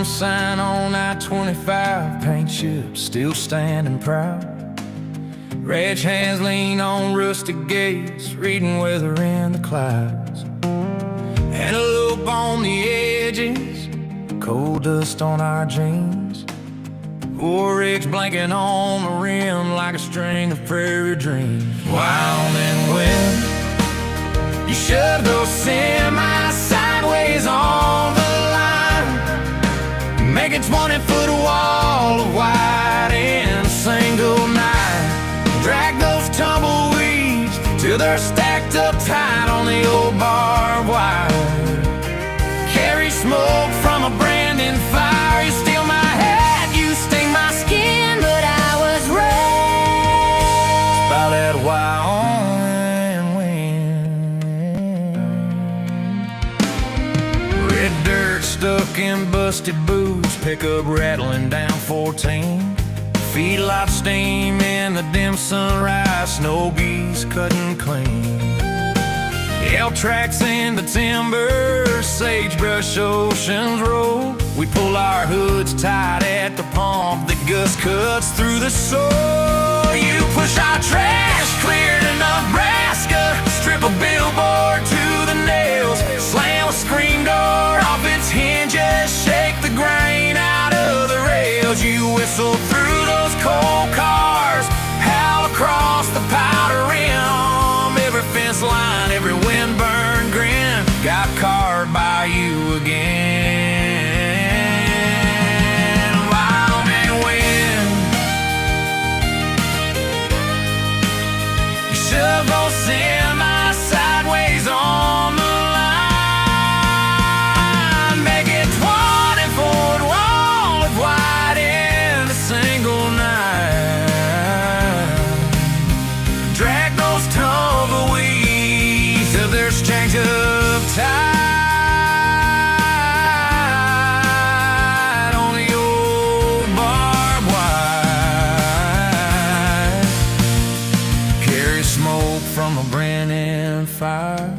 neon sign on I-25, paint chips still standing proud. Reg hands lean on rustic gates, reading weather in the clouds. Antelope on the edges, cold dust on our jeans. Four rigs blanking on the rim like a string of prairie dreams. Wyoming wind, you shove those semis sideways on the line, make a 20-foot wall of white in a single night. Drag those tumbleweeds till they're stacked up tight on the old barbed wire. Carry smoke from a branding fire. You steal my hat, you sting my skin, but I was raised by that Wyoming wind. Red dirt stuck in busted boots, pickup rattling down 14. Feedlot steam in the dim sunrise, snow geese cutting clean. L tracks in the timber, sagebrush oceans roll. We pull our hoods tight at the pump, the gust cuts through the soul. You push our trash clear to Nebraska, strip a billboard to the nails, slam a screen door off its hinges, shake the grain out of the rails. You whistle through those cold cars, howl across the powder rim. Every fence line, every windburn grin, got carved by you again. Wyoming wind, you shove those semis sideways on the line, make it 20-foot wall of white in a single night. Drag those tumbleweeds till they're strings of tight on the old barbed wire. Carry smoke from a branding fire.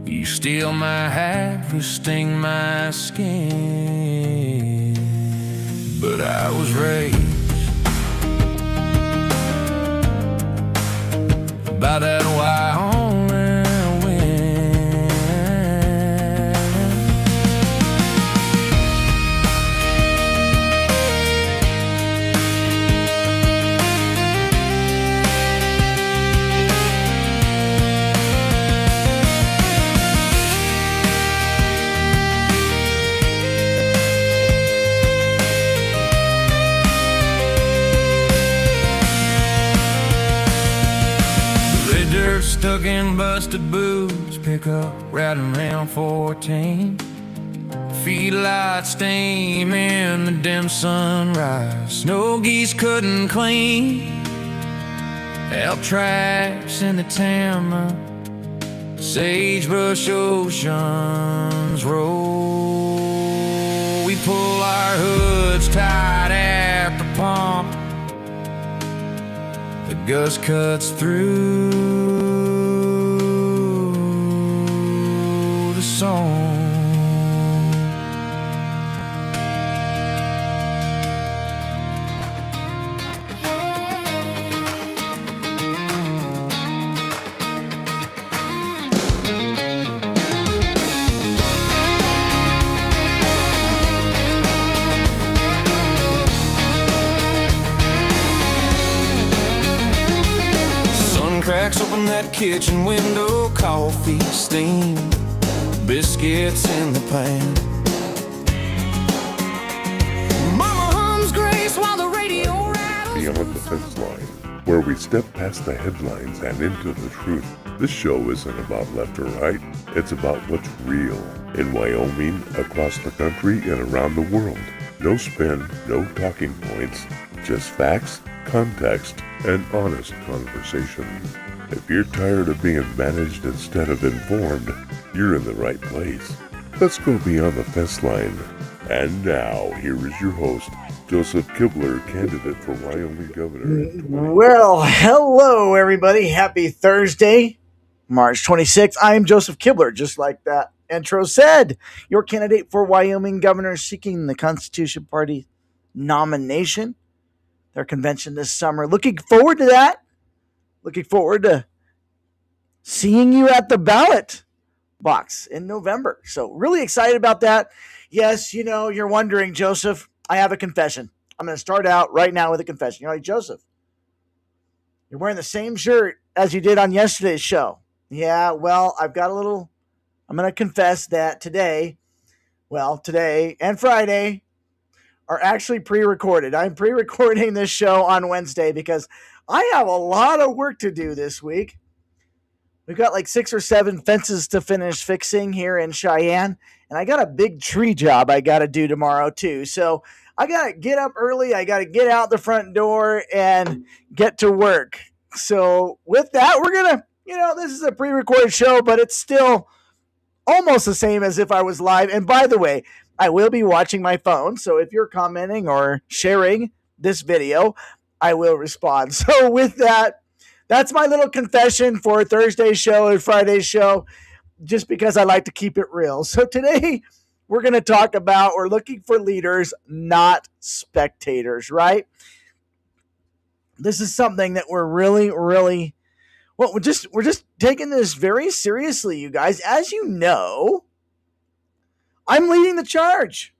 You steal my hat, you sting my skin, but I was raised by that Wyoming wind. Stuck in busted boots, pickup riding around 14. Feedlot steam in the dim sunrise, snow geese cutting clean. L tracks in the timber, sagebrush oceans roll. We pull our hoods tight at the pump, the gust cuts through the song. Cracks open that kitchen window, coffee steam, biscuits in the pan. Mama hums Grace while the radio rattles. Beyond the Fence Line, where we step past the headlines and into the truth. This show isn't about left or right, it's about what's real in Wyoming, across the country, and around the world. No spin, no talking points, just facts, context, and honest conversation. If you're tired of being managed instead of informed, you're in the right place. Let's go beyond the fence line. And now, here is your host, Joseph Kibler, candidate for Wyoming governor. Well, hello, everybody. Happy Thursday, March 26th. I am Joseph Kibler, just like that intro said, your candidate for Wyoming governor seeking the Constitution Party nomination. Their convention this summer. Looking forward to that. Looking forward to seeing you at the ballot box in November. So really excited about that. Yes, you're wondering, Joseph, I have a confession. I'm going to start out right now with a confession. You're like, Joseph, you're wearing the same shirt as you did on yesterday's show. Yeah, well, I'm going to confess that today and Friday are actually pre-recorded. I'm pre-recording this show on Wednesday because I have a lot of work to do this week. We've got like 6 or 7 fences to finish fixing here in Cheyenne, and I got a big tree job I got to do tomorrow too. So I got to get up early. I got to get out the front door and get to work. So with that, we're going to, this is a pre-recorded show, but it's still almost the same as if I was live. And by the way, I will be watching my phone. So if you're commenting or sharing this video, I will respond. So with that, that's my little confession for Thursday's show and Friday's show, just because I like to keep it real. So today we're going to talk about, we're looking for leaders, not spectators, right? This is something that we're really, well, we're just taking this very seriously, you guys. As you know, I'm leading the charge.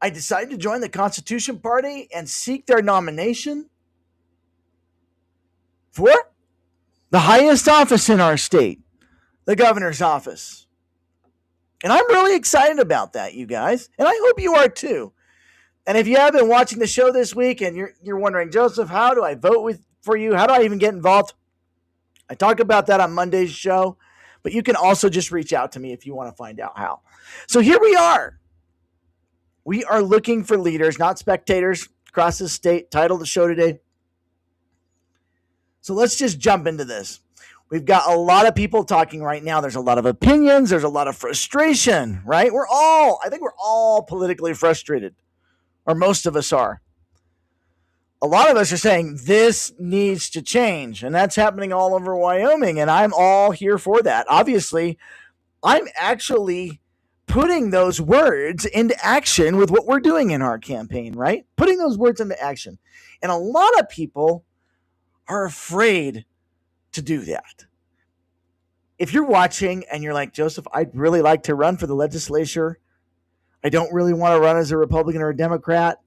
I decided to join the Constitution Party and seek their nomination for the highest office in our state, the governor's office. And I'm really excited about that, you guys. And I hope you are too. And if you have been watching the show this week and you're wondering, Joseph, how do I vote for you? How do I even get involved? I talk about that on Monday's show, but you can also just reach out to me if you want to find out how. So here we are. We are looking for leaders, not spectators, across the state. Title of the show today. So let's just jump into this. We've got a lot of people talking right now. There's a lot of opinions. There's a lot of frustration, right? I think we're all politically frustrated, or most of us are. A lot of us are saying this needs to change, and that's happening all over Wyoming, and I'm all here for that. Obviously, I'm actually putting those words into action with what we're doing in our campaign, right? Putting those words into action. And a lot of people are afraid to do that. If you're watching and you're like, Joseph, I'd really like to run for the legislature. I don't really want to run as a Republican or a Democrat.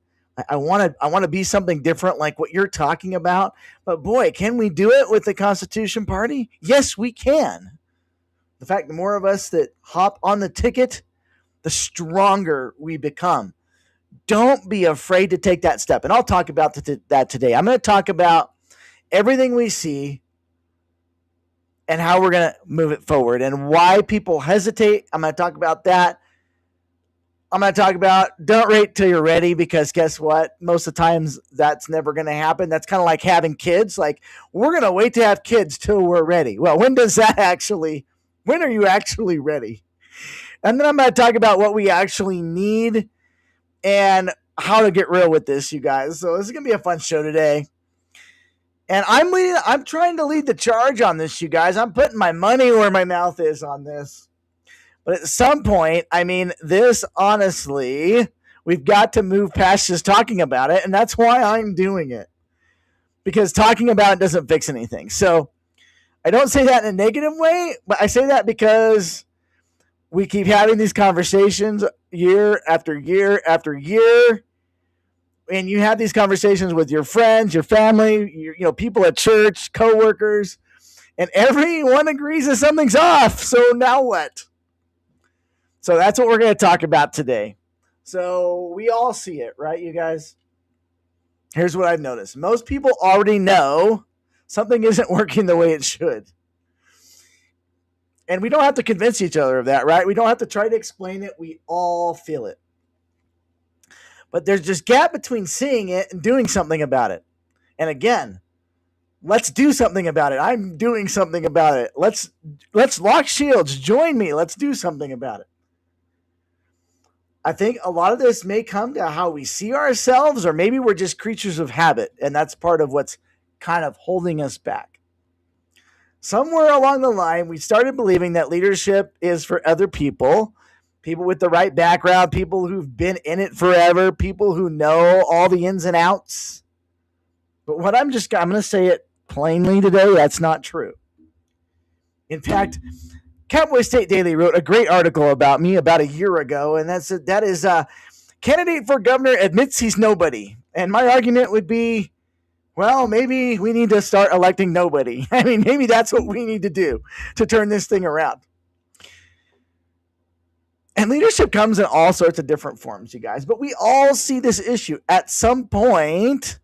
I want to be something different like what you're talking about. But boy, can we do it with the Constitution Party? Yes, we can. The fact the more of us that hop on the ticket, the stronger we become. Don't be afraid to take that step. And I'll talk about that today. I'm going to talk about everything we see and how we're going to move it forward and why people hesitate. I'm going to talk about that. I'm going to talk about don't wait till you're ready, because guess what? Most of the times that's never going to happen. That's kind of like having kids. Like, we're going to wait to have kids till we're ready. Well, when are you actually ready? And then I'm going to talk about what we actually need and how to get real with this, you guys. So this is going to be a fun show today. And I'm trying to lead the charge on this, you guys. I'm putting my money where my mouth is on this. But at some point, this honestly, we've got to move past just talking about it. And that's why I'm doing it. Because talking about it doesn't fix anything. So I don't say that in a negative way, but I say that because we keep having these conversations year after year after year. And you have these conversations with your friends, your family, people at church, coworkers, and everyone agrees that something's off. So now what? So that's what we're going to talk about today. So we all see it, right, you guys? Here's what I've noticed. Most people already know something isn't working the way it should. And we don't have to convince each other of that, right? We don't have to try to explain it. We all feel it. But there's this gap between seeing it and doing something about it. And again, let's do something about it. I'm doing something about it. Let's lock shields. Join me. Let's do something about it. I think a lot of this may come to how we see ourselves, or maybe we're just creatures of habit, and that's part of what's kind of holding us back. Somewhere along the line, we started believing that leadership is for other people, people with the right background, people who've been in it forever, people who know all the ins and outs. But what I'm going to say it plainly today, that's not true. In fact, Cowboy State Daily wrote a great article about me about a year ago, and that is candidate for governor admits he's nobody. And my argument would be, well, maybe we need to start electing nobody. I mean, maybe that's what we need to do to turn this thing around. And leadership comes in all sorts of different forms, you guys. But we all see this issue. At some point,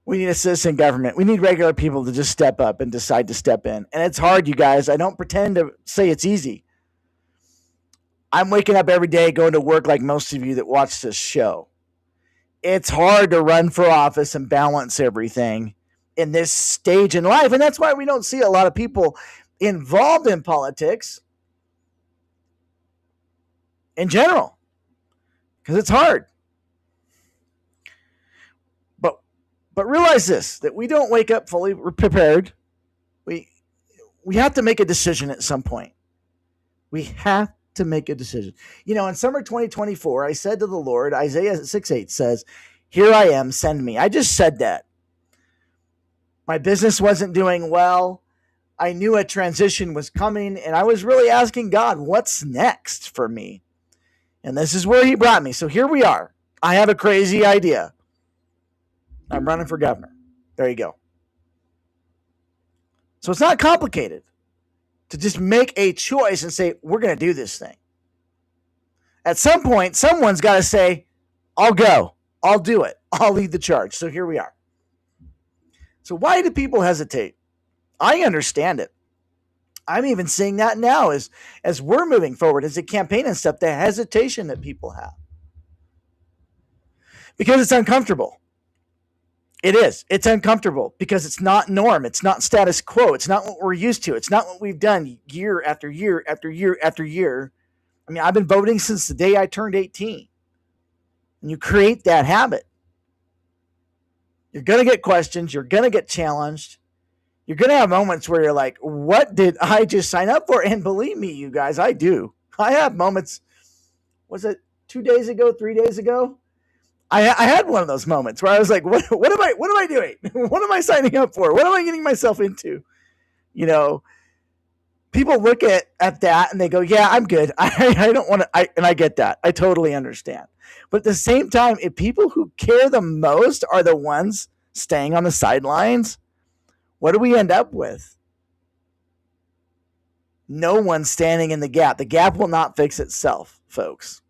we need a citizen government. We need regular people to just step up and decide to step in. And it's hard, you guys. I don't pretend to say it's easy. I'm waking up every day going to work like most of you that watch this show. It's hard to run for office and balance everything in this stage in life. And that's why we don't see a lot of people involved in politics in general, because it's hard. But realize this, that we don't wake up fully prepared. We have to make a decision at some point. We have to make a decision. You know, in summer 2024, I said to the Lord, Isaiah 6:8 says, "Here I am, send me." I just said that. My business wasn't doing well. I knew a transition was coming, and I was really asking God, what's next for me? And this is where he brought me. So here we are. I have a crazy idea. I'm running for governor. There you go. So it's not complicated to just make a choice and say, we're going to do this thing. At some point, someone's got to say, I'll go. I'll do it. I'll lead the charge. So here we are. So why do people hesitate? I understand it. I'm even seeing that now as we're moving forward, as a campaign and stuff, the hesitation that people have. Because it's uncomfortable. It is. It's uncomfortable because it's not norm. It's not status quo. It's not what we're used to. It's not what we've done year after year after year after year. I mean, I've been voting since the day I turned 18. And you create that habit. You're going to get questions. You're going to get challenged. You're going to have moments where you're like, what did I just sign up for? And believe me, you guys, I do. I have moments. Was it 2 days ago, 3 days ago? I had one of those moments where I was like, what am I doing? What am I signing up for? What am I getting myself into? You know, people look at that and they go, yeah, I'm good. I don't want to, and I get that. I totally understand. But at the same time, if people who care the most are the ones staying on the sidelines, what do we end up with? No one standing in the gap. The gap will not fix itself, folks.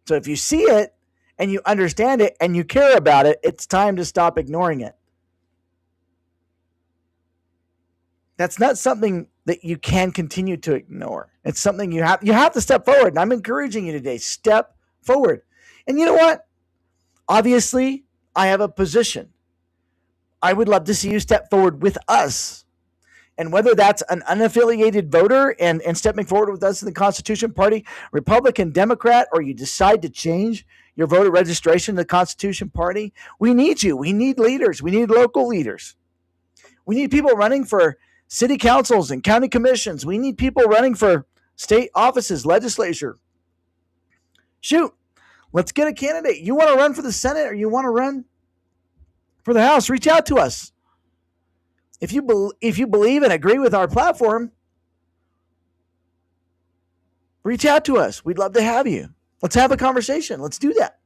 So if you see it, and you understand it and you care about it, it's time to stop ignoring it. That's not something that you can continue to ignore. It's something you have to step forward. And I'm encouraging you today, step forward. And you know what? Obviously, I have a position. I would love to see you step forward with us. And whether that's an unaffiliated voter and stepping forward with us in the Constitution Party, Republican, Democrat, or you decide to change your voter registration to the Constitution Party, we need you. We need leaders. We need local leaders. We need people running for city councils and county commissions. We need people running for state offices, legislature. Shoot, let's get a candidate. You want to run for the Senate or you want to run for the House? Reach out to us. If you believe and agree with our platform, reach out to us. We'd love to have you. Let's have a conversation. Let's do that.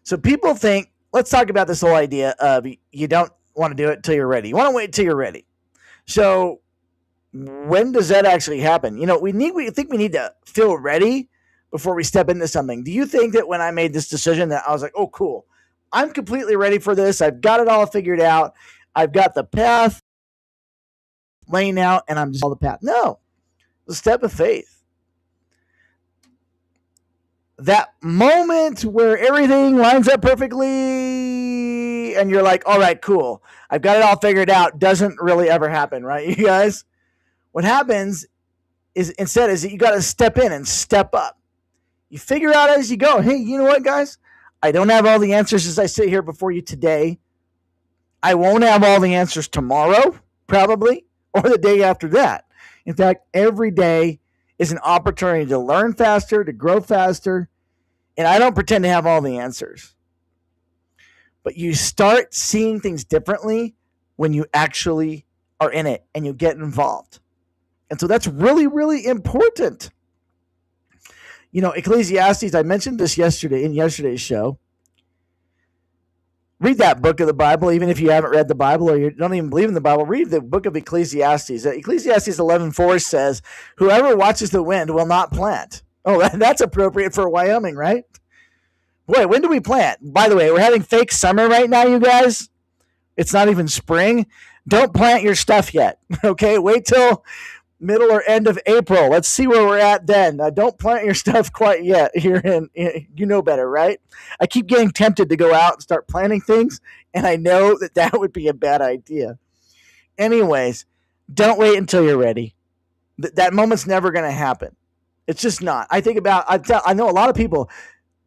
So people think, let's talk about this whole idea of you don't want to do it until you're ready. You want to wait until you're ready. So when does that actually happen? You know, we think we need to feel ready before we step into something. Do you think that when I made this decision that I was like, oh, cool, I'm completely ready for this. I've got it all figured out. I've got the path laying out and I'm just all the path. No, it's a step of faith. That moment where everything lines up perfectly and you're like, all right, cool, I've got it all figured out, doesn't really ever happen, right, you guys? What happens is instead is that you got to step in and step up. You figure out as you go, hey, you know what, guys? I don't have all the answers as I sit here before you today. I won't have all the answers tomorrow, probably, or the day after that. In fact, every day is an opportunity to learn faster, to grow faster, and I don't pretend to have all the answers. But you start seeing things differently when you actually are in it and you get involved. And so that's really, really important. Ecclesiastes, I mentioned this yesterday in yesterday's show. Read that book of the Bible, even if you haven't read the Bible or you don't even believe in the Bible. Read the book of Ecclesiastes. Ecclesiastes 11:4 says, whoever watches the wind will not plant. Oh, that's appropriate for Wyoming, right? Boy, when do we plant? By the way, we're having fake summer right now, you guys. It's not even spring. Don't plant your stuff yet, okay? Wait till middle or end of April. Let's see where we're at then. Don't plant your stuff quite yet here in you know better, right? I keep getting tempted to go out and start planting things, and I know that would be a bad idea. Anyways, don't wait until you're ready. That moment's never going to happen. It's just not. I know a lot of people,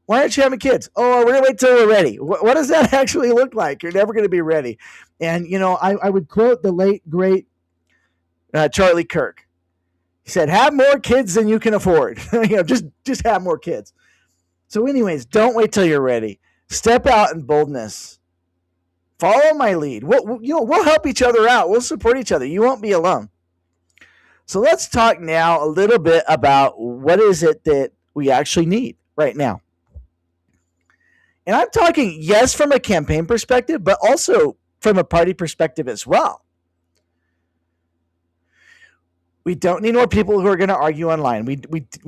why aren't you having kids? Oh, we're going to wait till we're ready. What does that actually look like? You're never going to be ready. And, I would quote the late, great Charlie Kirk. He said, have more kids than you can afford. Just have more kids. So anyways, don't wait till you're ready. Step out in boldness. Follow my lead. We'll help each other out. We'll support each other. You won't be alone. So let's talk now a little bit about what is it that we actually need right now. And I'm talking, yes, from a campaign perspective, but also from a party perspective as well. We don't need more people who are going to argue online. We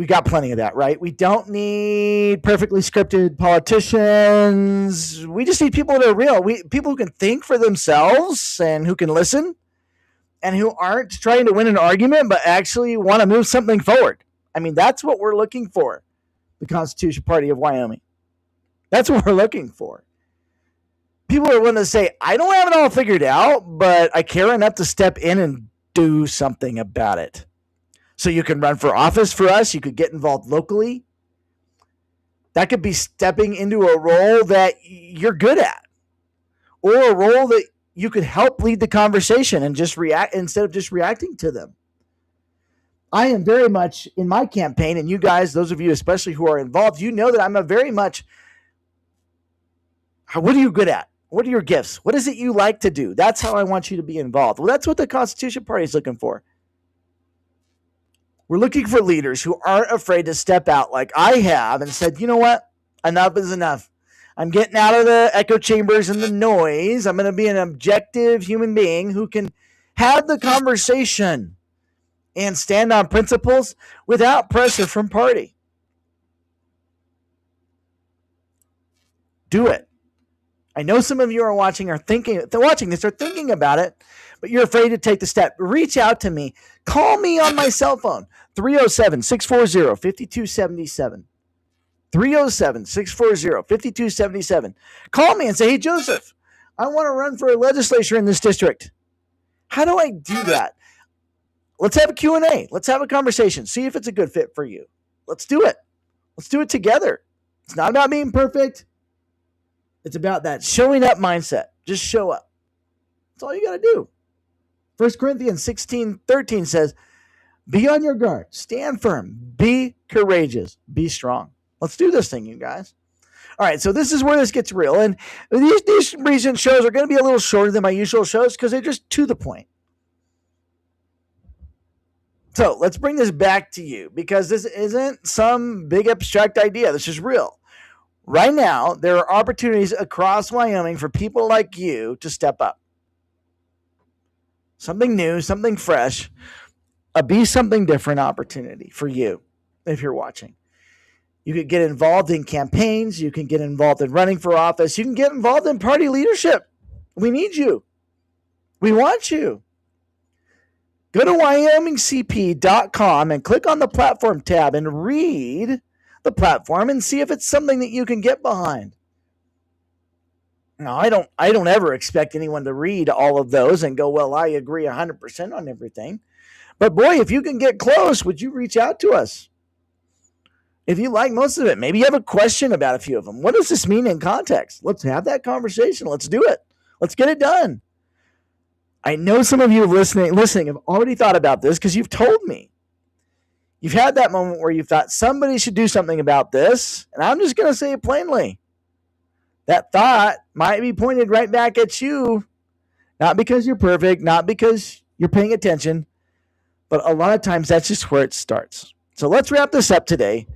got plenty of that, right? We don't need perfectly scripted politicians. We just need people that are real. People who can think for themselves and who can listen and who aren't trying to win an argument but actually want to move something forward. I mean, that's what we're looking for, the Constitution Party of Wyoming. That's what we're looking for. People are willing to say, I don't have it all figured out, but I care enough to step in and do something about it. So you can run for office for us. You could get involved locally. That could be stepping into a role that you're good at, or a role that you could help lead the conversation and just react instead of just reacting to them. I am very much in my campaign, and you guys, those of you especially who are involved, you know that I'm a very much, what are you good at? What are your gifts? What is it you like to do? That's how I want you to be involved. Well, that's what the Constitution Party is looking for. We're looking for leaders who aren't afraid to step out like I have and said, you know what? Enough is enough. I'm getting out of the echo chambers and the noise. I'm going to be an objective human being who can have the conversation and stand on principles without pressure from party. Do it. I know some of you are watching this, are thinking about it, but you're afraid to take the step. Reach out to me. Call me on my cell phone, 307-640-5277. 307-640-5277. Call me and say, hey, Joseph, I want to run for a legislature in this district. How do I do that? Let's have a Q&A. Let's have a conversation. See if it's a good fit for you. Let's do it. Let's do it together. It's not about being perfect. It's about that showing up mindset. Just show up. That's all you got to do. 1 Corinthians 16:13 says, be on your guard. Stand firm. Be courageous. Be strong. Let's do this thing, you guys. All right, so this is where this gets real. And these recent shows are going to be a little shorter than my usual shows because they're just to the point. So let's bring this back to you because this isn't some big abstract idea. This is real. Right now, there are opportunities across Wyoming for people like you to step up. Something new, something fresh, a be something different opportunity for you if you're watching. You could get involved in campaigns. You can get involved in running for office. You can get involved in party leadership. We need you. We want you. Go to wyomingcp.com and click on the platform tab and read the platform and see if it's something that you can get behind. Now, I don't ever expect anyone to read all of those and go, well, I agree 100% on everything. But boy, if you can get close, would you reach out to us? If you like most of it, maybe you have a question about a few of them. What does this mean in context? Let's have that conversation. Let's do it. Let's get it done. I know some of you listening have already thought about this because you've told me. You've had that moment where you thought somebody should do something about this, and I'm just going to say it plainly. That thought might be pointed right back at you, not because you're perfect, not because you're paying attention, but a lot of times that's just where it starts. So let's wrap this up today.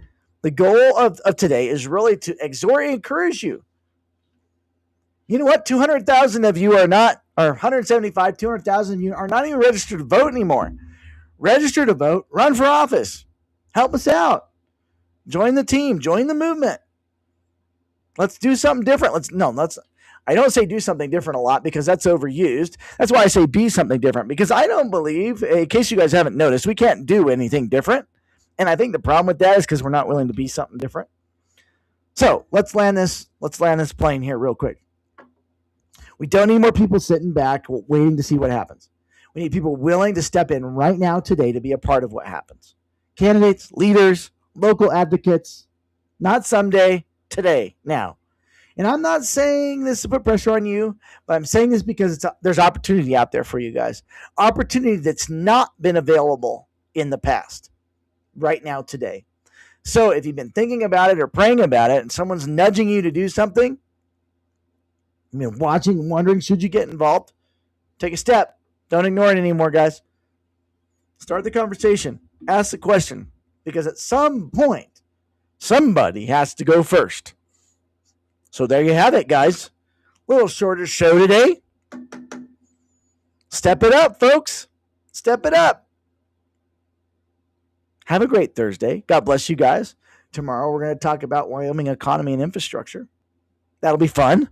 The goal of today is really to exhort and encourage you. You know what? 200,000 of you are not, or 175, 200,000 of you are not even registered to vote anymore. Register to vote, run for office. Help us out. Join the team, join the movement. Let's do something different. I don't say do something different a lot because that's overused. That's why I say be something different, because I don't believe, in case you guys haven't noticed, we can't do anything different. And I think the problem with that is because we're not willing to be something different. So let's land this plane here real quick. We don't need more people sitting back waiting to see what happens. We need people willing to step in right now today to be a part of what happens. Candidates, leaders, local advocates, not someday, today, now. And I'm not saying this to put pressure on you, but I'm saying this because there's opportunity out there for you guys. Opportunity that's not been available in the past, right now, today. So if you've been thinking about it or praying about it and someone's nudging you to do something, watching, wondering, should you get involved? Take a step. Don't ignore it anymore, guys. Start the conversation. Ask the question. Because at some point, somebody has to go first. So there you have it, guys. A little shorter show today. Step it up, folks. Step it up. Have a great Thursday. God bless you guys. Tomorrow we're going to talk about Wyoming economy and infrastructure. That'll be fun.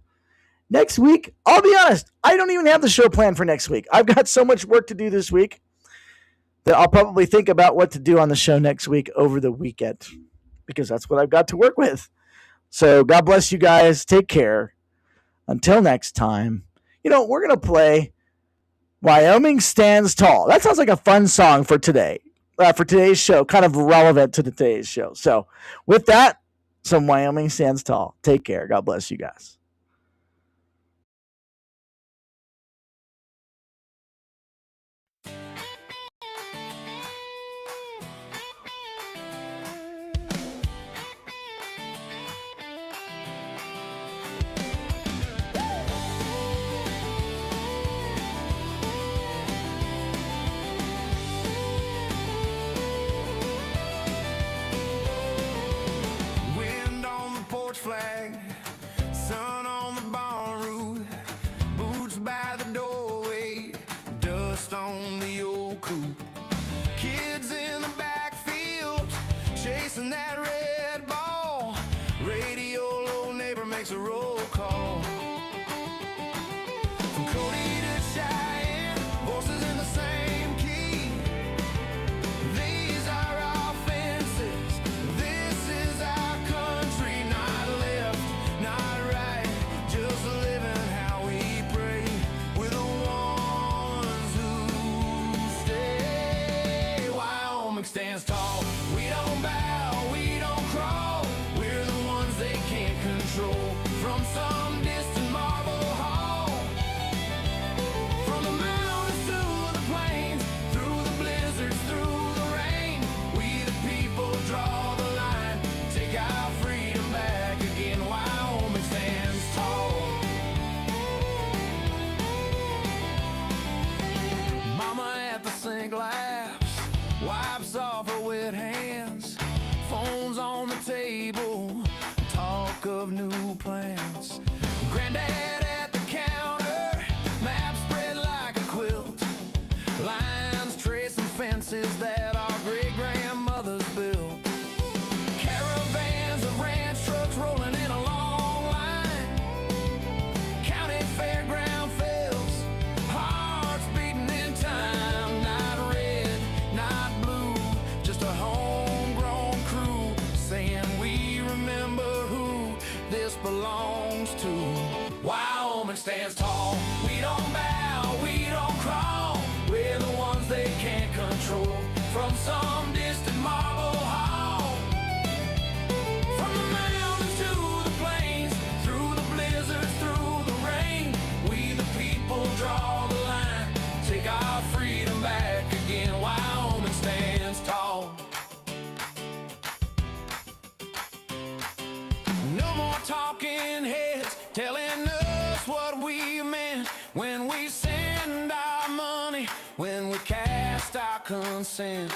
Next week, I'll be honest, I don't even have the show planned for next week. I've got so much work to do this week that I'll probably think about what to do on the show next week over the weekend, because that's what I've got to work with. So God bless you guys. Take care. Until next time, we're going to play Wyoming Stands Tall. That sounds like a fun song for today, for today's show, kind of relevant to today's show. So with that, some Wyoming Stands Tall. Take care. God bless you guys. Flag, sun on the barn roof, boots by the doorway, dust on the old coupe, kids in the backfield chasing that red ball, radio low, neighbor makes a roll call. From Cody to Cheyenne, voices in the same key. These are our fences, this is our country, not left, not right, just living how we pray. We're the ones who stay. Wyoming stands tall, we don't bow, we don't crawl, we're the ones they can't control. From some distant marble hall, from the mountains to the plains, through the blizzards, through the rain, we the people draw the line, take our freedom back again. Wyoming stands tall. Mama at the sink laughs, wipes off her wet hands, phones on the table, talk of new plans. Granddad at the counter, map spread like a quilt, lines tracing fences that our great-grandmothers built. Caravans of ranch trucks rolling in a long line, county fairground fields, hearts beating in time. Not red, not blue, just a homegrown crew saying we remember who this belongs to. Wyoming stands tall, we don't bow, we don't crawl, we're the ones they can't control. From some distant marble hall, from the mountains to the plains, through the blizzards, through the rain, we the talking heads telling us what we meant when we send our money, when we cast our consent.